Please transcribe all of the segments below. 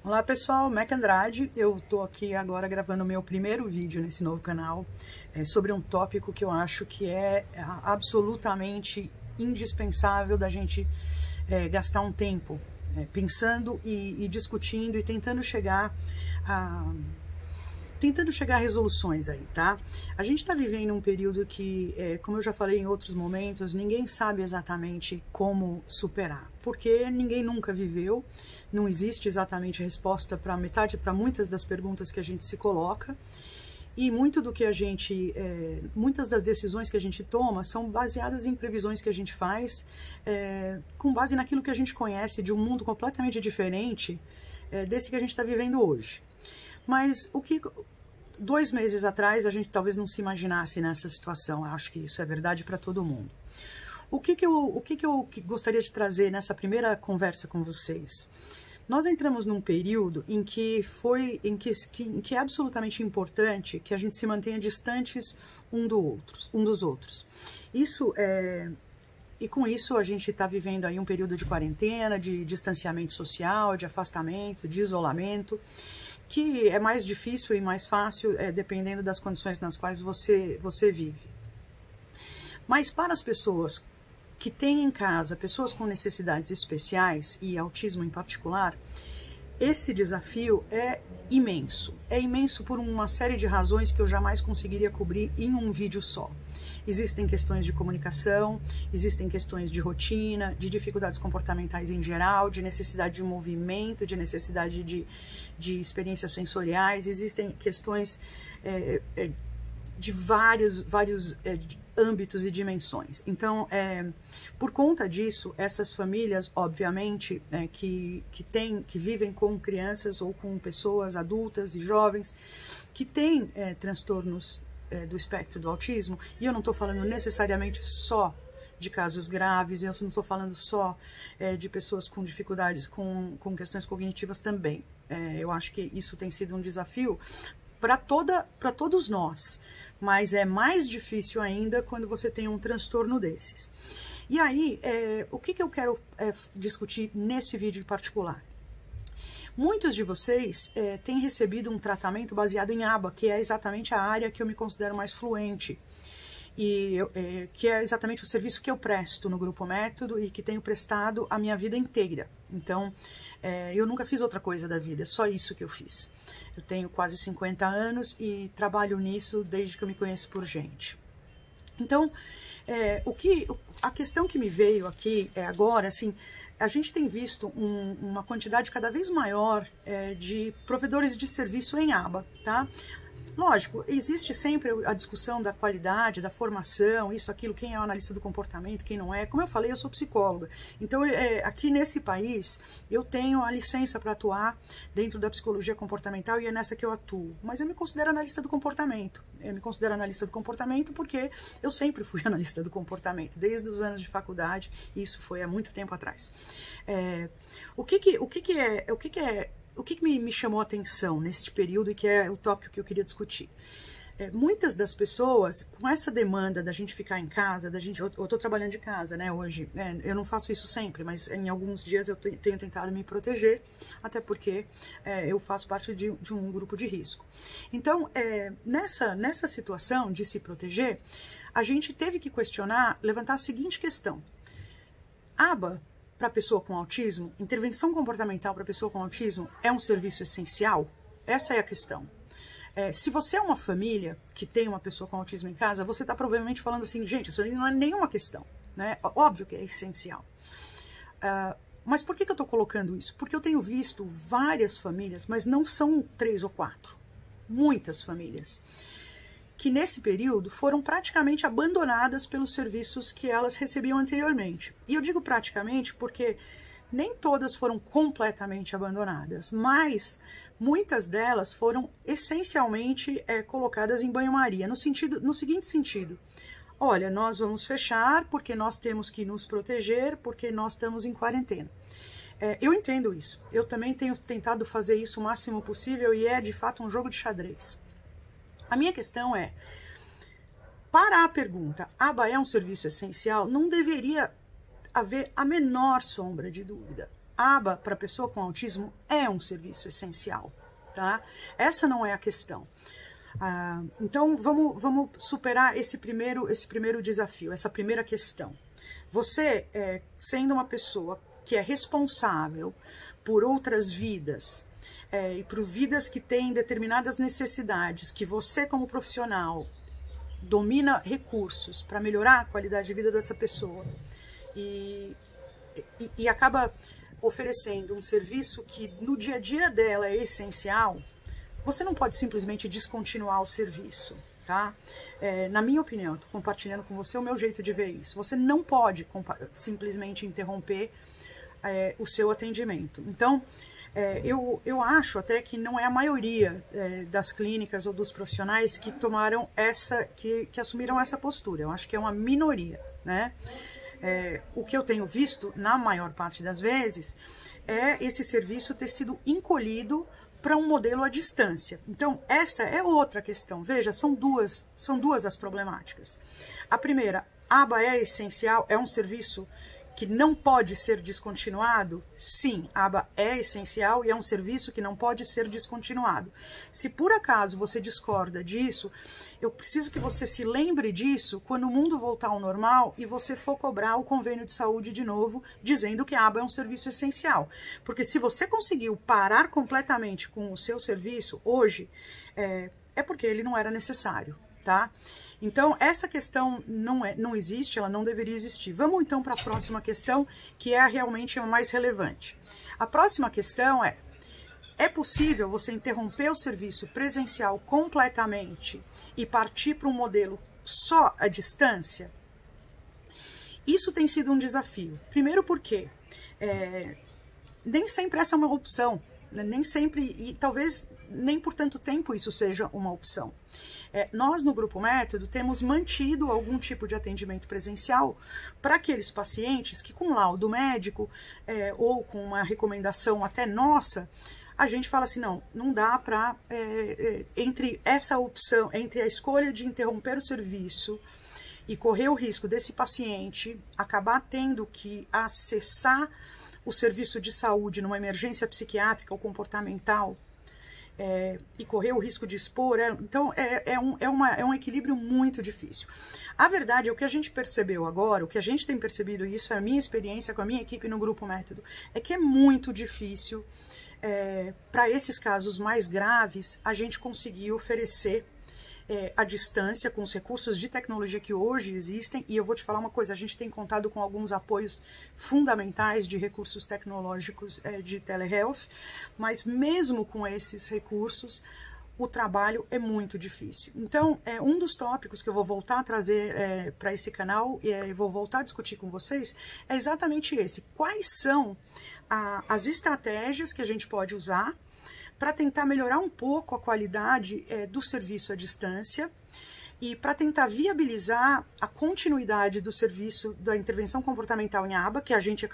Olá pessoal, Meca Andrade. Eu tô aqui agora gravando o meu primeiro vídeo nesse novo canal sobre um tópico que eu acho que é absolutamente indispensável da gente gastar um tempo pensando e discutindo e tentando chegar a resoluções aí, tá? A gente tá vivendo um período que, como eu já falei em outros momentos, ninguém sabe exatamente como superar, porque ninguém nunca viveu, não existe exatamente resposta para muitas das perguntas que a gente se coloca, e muito do que a gente, muitas das decisões que a gente toma são baseadas em previsões que a gente faz, com base naquilo que a gente conhece de um mundo completamente diferente desse que a gente está vivendo hoje. Mas o que 2 meses atrás a gente talvez não se imaginasse nessa situação, eu acho que isso é verdade para todo mundo. O que eu gostaria de trazer nessa primeira conversa com vocês? Nós entramos num período em que é absolutamente importante que a gente se mantenha distantes um dos outros. E com isso a gente está vivendo aí um período de quarentena, de distanciamento social, de afastamento, de isolamento, que é mais difícil e mais fácil dependendo das condições nas quais você vive. Mas para as pessoas que têm em casa pessoas com necessidades especiais e autismo em particular, esse desafio é imenso. É imenso por uma série de razões que eu jamais conseguiria cobrir em um vídeo só. Existem questões de comunicação, existem questões de rotina, de dificuldades comportamentais em geral, de necessidade de movimento, de necessidade de experiências sensoriais, existem questões de vários âmbitos e dimensões. Então, por conta disso, essas famílias, obviamente, que vivem com crianças ou com pessoas adultas e jovens que têm transtornos do espectro do autismo, e eu não estou falando necessariamente só de casos graves, eu não estou falando só de pessoas com dificuldades, com questões cognitivas também. Eu acho que isso tem sido um desafio para todos nós, mas é mais difícil ainda quando você tem um transtorno desses. E aí, o que eu quero discutir nesse vídeo em particular? Muitos de vocês têm recebido um tratamento baseado em ABA, que é exatamente a área que eu me considero mais fluente, e que é exatamente o serviço que eu presto no Grupo Método e que tenho prestado a minha vida inteira. Então, eu nunca fiz outra coisa da vida, é só isso que eu fiz. Eu tenho quase 50 anos e trabalho nisso desde que eu me conheço por gente. Então, a questão que me veio aqui agora, assim, a gente tem visto uma quantidade cada vez maior de provedores de serviço em ABA, tá? Lógico, existe sempre a discussão da qualidade, da formação, isso, aquilo, quem é o analista do comportamento, quem não é. Como eu falei, eu sou psicóloga. Então, aqui nesse país, eu tenho a licença para atuar dentro da psicologia comportamental e é nessa que eu atuo. Mas eu me considero analista do comportamento. Eu me considero analista do comportamento porque eu sempre fui analista do comportamento, desde os anos de faculdade, isso foi há muito tempo atrás. O que me chamou a atenção neste período e que é o tópico que eu queria discutir? Muitas das pessoas, com essa demanda da gente ficar em casa, eu estou trabalhando de casa, né, hoje, eu não faço isso sempre, mas em alguns dias eu tenho tentado me proteger, até porque eu faço parte de um grupo de risco. Então, nessa situação de se proteger, a gente teve que levantar a seguinte questão: ABA para pessoa com autismo, intervenção comportamental para pessoa com autismo é um serviço essencial? Essa é a questão. Se você é uma família que tem uma pessoa com autismo em casa, você está provavelmente falando assim, gente, isso não é nenhuma questão, né? Óbvio que é essencial. Mas por que eu estou colocando isso? Porque eu tenho visto várias famílias, mas não são 3 ou 4, muitas famílias, que nesse período foram praticamente abandonadas pelos serviços que elas recebiam anteriormente. E eu digo praticamente porque nem todas foram completamente abandonadas, mas muitas delas foram essencialmente colocadas em banho-maria, no seguinte sentido: olha, nós vamos fechar porque nós temos que nos proteger, porque nós estamos em quarentena. Eu entendo isso, eu também tenho tentado fazer isso o máximo possível e é de fato um jogo de xadrez. A minha questão é, para a pergunta, ABA é um serviço essencial, não deveria haver a menor sombra de dúvida. aba para pessoa com autismo é um serviço essencial, tá? Essa não é a questão. Então, vamos superar esse primeiro desafio, essa primeira questão. Você, sendo uma pessoa que é responsável por outras vidas, e por vidas que têm determinadas necessidades, que você, como profissional, domina recursos para melhorar a qualidade de vida dessa pessoa e acaba oferecendo um serviço que no dia a dia dela é essencial, você não pode simplesmente descontinuar o serviço, tá? Na minha opinião, estou compartilhando com você o meu jeito de ver isso. Você não pode simplesmente interromper o seu atendimento. Então, eu acho até que não é a maioria das clínicas ou dos profissionais que tomaram que assumiram essa postura. Eu acho que é uma minoria, né? O que eu tenho visto, na maior parte das vezes, é esse serviço ter sido encolhido para um modelo à distância. Então, essa é outra questão. Veja, são duas as problemáticas. A primeira, a aba é essencial, é um serviço que não pode ser descontinuado? Sim, a aba é essencial e é um serviço que não pode ser descontinuado. Se por acaso você discorda disso, eu preciso que você se lembre disso quando o mundo voltar ao normal e você for cobrar o convênio de saúde de novo, dizendo que a aba é um serviço essencial. Porque se você conseguiu parar completamente com o seu serviço hoje, é porque ele não era necessário, tá? Então, essa questão não existe, ela não deveria existir. Vamos então para a próxima questão, que é realmente a mais relevante. A próxima questão é possível você interromper o serviço presencial completamente e partir para um modelo só à distância? Isso tem sido um desafio. Primeiro porque nem sempre essa é uma opção, né? Nem sempre, e talvez nem por tanto tempo isso seja uma opção. Nós no Grupo Método temos mantido algum tipo de atendimento presencial para aqueles pacientes que com laudo médico ou com uma recomendação até nossa, a gente fala assim, não dá para, entre essa opção, entre a escolha de interromper o serviço e correr o risco desse paciente acabar tendo que acessar o serviço de saúde numa emergência psiquiátrica ou comportamental, e correr o risco de expor, então é um equilíbrio muito difícil. A verdade é o que a gente percebeu agora, o que a gente tem percebido, e isso é a minha experiência com a minha equipe no Grupo Método, é que é muito difícil, para esses casos mais graves, a gente conseguir oferecer à distância, com os recursos de tecnologia que hoje existem, e eu vou te falar uma coisa, a gente tem contado com alguns apoios fundamentais de recursos tecnológicos de telehealth, mas mesmo com esses recursos, o trabalho é muito difícil. Então, um dos tópicos que eu vou voltar a trazer para esse canal, e vou voltar a discutir com vocês, é exatamente esse. Quais são as estratégias que a gente pode usar para tentar melhorar um pouco a qualidade do serviço à distância e para tentar viabilizar a continuidade do serviço da intervenção comportamental em aba, que a gente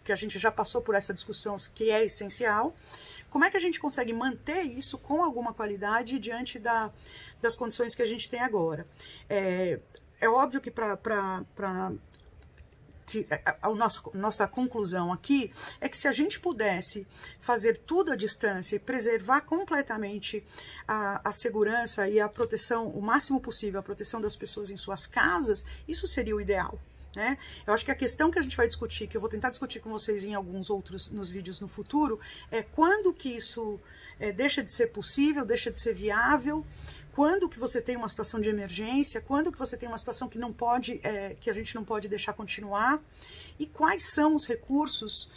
que a gente já passou por essa discussão, que é essencial. Como é que a gente consegue manter isso com alguma qualidade diante das condições que a gente tem agora? É óbvio que a nossa conclusão aqui é que se a gente pudesse fazer tudo à distância e preservar completamente a segurança e a proteção, o máximo possível, a proteção das pessoas em suas casas, isso seria o ideal, né? Eu acho que a questão que a gente vai discutir, que eu vou tentar discutir com vocês em alguns outros nos vídeos no futuro, é quando que isso deixa de ser possível, deixa de ser viável, quando que você tem uma situação de emergência, quando que você tem uma situação que não pode, que a gente não pode deixar continuar, e quais são os recursos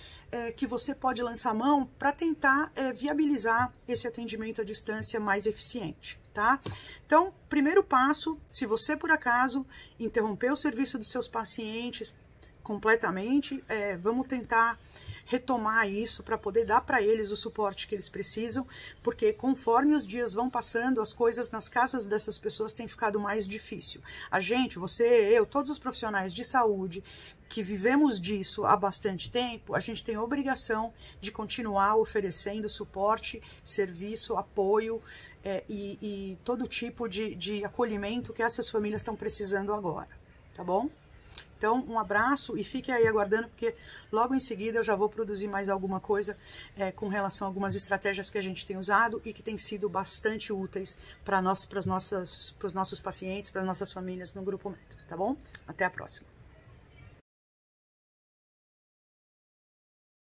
que você pode lançar a mão para tentar viabilizar esse atendimento à distância mais eficiente, tá? Então, primeiro passo, se você por acaso interrompeu o serviço dos seus pacientes completamente, vamos tentar retomar isso para poder dar para eles o suporte que eles precisam, porque conforme os dias vão passando, as coisas nas casas dessas pessoas têm ficado mais difícil. A gente, você, eu, todos os profissionais de saúde que vivemos disso há bastante tempo, a gente tem a obrigação de continuar oferecendo suporte, serviço, apoio e todo tipo de acolhimento que essas famílias estão precisando agora, tá bom? Então, um abraço e fique aí aguardando, porque logo em seguida eu já vou produzir mais alguma coisa com relação a algumas estratégias que a gente tem usado e que têm sido bastante úteis para os nossos pacientes, para as nossas famílias no Grupo Método, tá bom? Até a próxima.